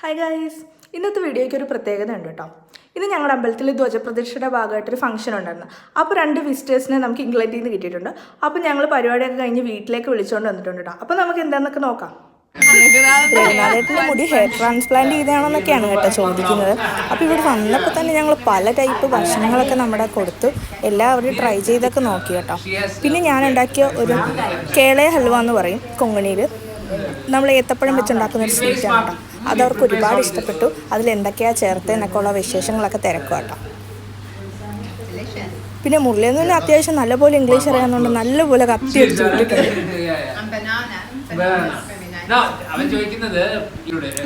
Hi guys, ഇന്നത്തെ വീഡിയോയ്ക്ക് ഒരു പ്രത്യേകത ഉണ്ട് കേട്ടോ. ഇന്ന് ഞങ്ങളുടെ അമ്പലത്തിൽ ധ്വജപ്രതിഷ്ഠയുടെ ഭാഗമായിട്ടൊരു ഫംഗ്ഷൻ ഉണ്ടായിരുന്നു. അപ്പോൾ 2 വിസിറ്റേഴ്സിനെ നമുക്ക് ഇംഗ്ലണ്ടിൽ നിന്ന് കിട്ടിയിട്ടുണ്ട്. അപ്പോൾ ഞങ്ങൾ പരിപാടിയൊക്കെ കഴിഞ്ഞ് വീട്ടിലേക്ക് വിളിച്ചുകൊണ്ട് വന്നിട്ടുണ്ട് കേട്ടോ. അപ്പോൾ നമുക്ക് എന്താണെന്നൊക്കെ നോക്കാം. ദേവനാഥേട്ടൻ്റെ മുടി ഹെയർ ട്രാൻസ്പ്ലാന്റ് ചെയ്താണെന്നൊക്കെയാണ് കേട്ടോ ചോദിക്കുന്നത്. അപ്പോൾ ഇവിടെ വന്നപ്പോൾ തന്നെ ഞങ്ങൾ പല ടൈപ്പ് ഭക്ഷണങ്ങളൊക്കെ നമ്മുടെ കൊടുത്തു. എല്ലാവരും ട്രൈ ചെയ്തൊക്കെ നോക്കി കേട്ടോ. പിന്നെ ഞാൻ ഉണ്ടാക്കിയ ഒരു കേളയ ഹൽവ എന്ന് പറയും കൊങ്ങണിയിൽ, നമ്മൾ ഏത്തപ്പഴം വെച്ചുണ്ടാക്കുന്ന ഒരു സ്വീറ്റാണ് കേട്ടോ. അതവർക്ക് ഒരുപാട് ഇഷ്ടപ്പെട്ടു. അതിലെന്തൊക്കെയാണ് ചേർത്തതെന്നൊക്കെ ഉള്ള വിശേഷങ്ങളൊക്കെ തിരക്കുക കേട്ടോ. പിന്നെ മുരളിയിൽ നിന്ന് അത്യാവശ്യം നല്ലപോലെ ഇംഗ്ലീഷ് അറിയാവുന്നതുകൊണ്ട് നല്ലപോലെ കത്തി അടിച്ചു വിട്ടിട്ടുണ്ട്.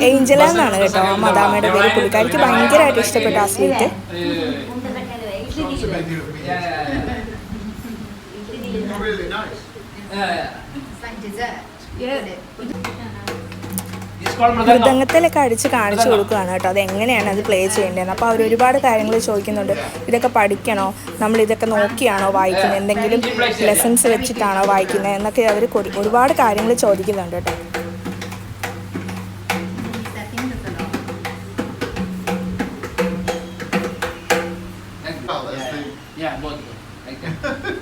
ഏഞ്ചല എന്നാണ് കേട്ടോ മദാമയുടെ പേര്. പുള്ളിക്കാരിക്ക് ഭയങ്കരമായിട്ട് ഇഷ്ടപ്പെട്ടു ആ സ്വീറ്റ്. മൃദംഗത്തിലൊക്കെ അടിച്ച് കാണിച്ചു കൊടുക്കുകയാണ് കേട്ടോ, അതെങ്ങനെയാണ് അത് പ്ലേ ചെയ്യേണ്ടതെന്ന്. അപ്പോൾ അവർ ഒരുപാട് കാര്യങ്ങൾ ചോദിക്കുന്നുണ്ട്. ഇതൊക്കെ പഠിക്കണോ, നമ്മളിതൊക്കെ നോക്കിയാണോ വായിക്കുന്നത്, എന്തെങ്കിലും ലെസൺസ് വെച്ചിട്ടാണോ വായിക്കുന്നത് എന്നൊക്കെ അവർ ഒരുപാട് കാര്യങ്ങൾ ചോദിക്കുന്നുണ്ട് കേട്ടോ.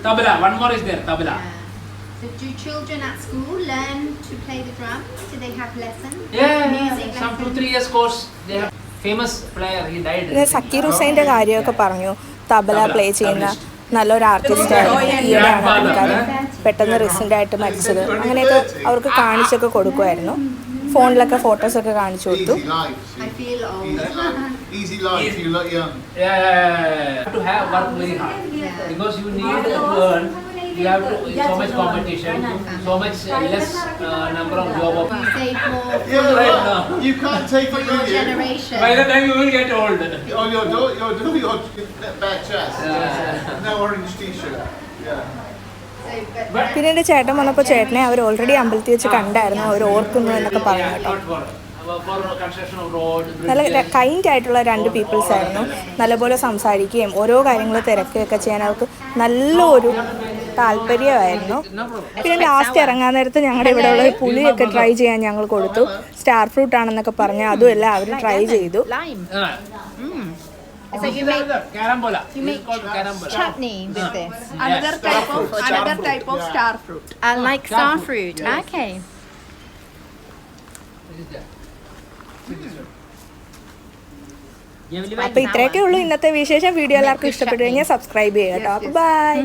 Tabla, one more is there, tabla. So do children at school learn to play the drum? Do they have lessons? Yeah, Music some lessons? 2-3 years course. They have famous player, he died. പിന്നെ സക്കീർ ഹുസൈൻ്റെ കാര്യമൊക്കെ പറഞ്ഞു. Tabla play ചെയ്യുന്ന നല്ലൊരു ആർട്ടിസ്റ്റായിരുന്നു. ഈയിടെയാണ് ആൾക്കാർ പെട്ടെന്ന് റീസെൻ്റായിട്ട് മരിച്ചത്. അങ്ങനെയൊക്കെ അവർക്ക് കാണിച്ചൊക്കെ കൊടുക്കുമായിരുന്നു. ഫോണിലൊക്കെ ഫോട്ടോസൊക്കെ കാണിച്ചു കൊടുത്തു. I feel old. Easy life, you look young. Yeah. To have work very hard. Yeah. Because you need to earn. You have to so much competition, so much less number of job. You save more Yeah, Right right now. You can't take for it your with you. generation. By the time you will get old. Oh, you're doing your bad chest. No orange t-shirt. Yeah. So, but പിന്നെ എൻ്റെ ചേട്ടൻ വന്നപ്പോൾ ചേട്ടനെ അവർ already അമ്പലത്തിൽ വെച്ച് കണ്ടായിരുന്നു. അവർ ഓർക്കുന്നു എന്നൊക്കെ പറഞ്ഞു കേട്ടോ. For construction of road. നല്ല കൈൻഡ് ആയിട്ടുള്ള 2 പീപ്പിൾസ് ആയിരുന്നു. നല്ലപോലെ സംസാരിക്കുകയും ഓരോ കാര്യങ്ങൾ തിരക്കുകയൊക്കെ ചെയ്യാൻ അവർക്ക് നല്ലൊരു താല്പര്യമായിരുന്നു. പിന്നെ ലാസ്റ്റ് ഇറങ്ങാൻ നേരത്ത് ഞങ്ങളുടെ ഇവിടെ ഉള്ള പുളിയൊക്കെ ട്രൈ ചെയ്യാൻ ഞങ്ങൾ കൊടുത്തു. സ്റ്റാർ ഫ്രൂട്ട് ആണെന്നൊക്കെ പറഞ്ഞ് അതും എല്ലാം അവർ ട്രൈ ചെയ്തു. so you make carambola. you make carambola. chutney with this. Another type of star fruit. I like star fruit. Okay. അപ്പോൾ ഇത്രയൊക്കെ ഉള്ളൂ ഇന്നത്തെ വിശേഷം. വീഡിയോ എല്ലാവർക്കും ഇഷ്ടപ്പെട്ടു കഴിഞ്ഞാൽ സബ്സ്ക്രൈബ് ചെയ്യുക കേട്ടോ. അപ്പോൾ ബൈ.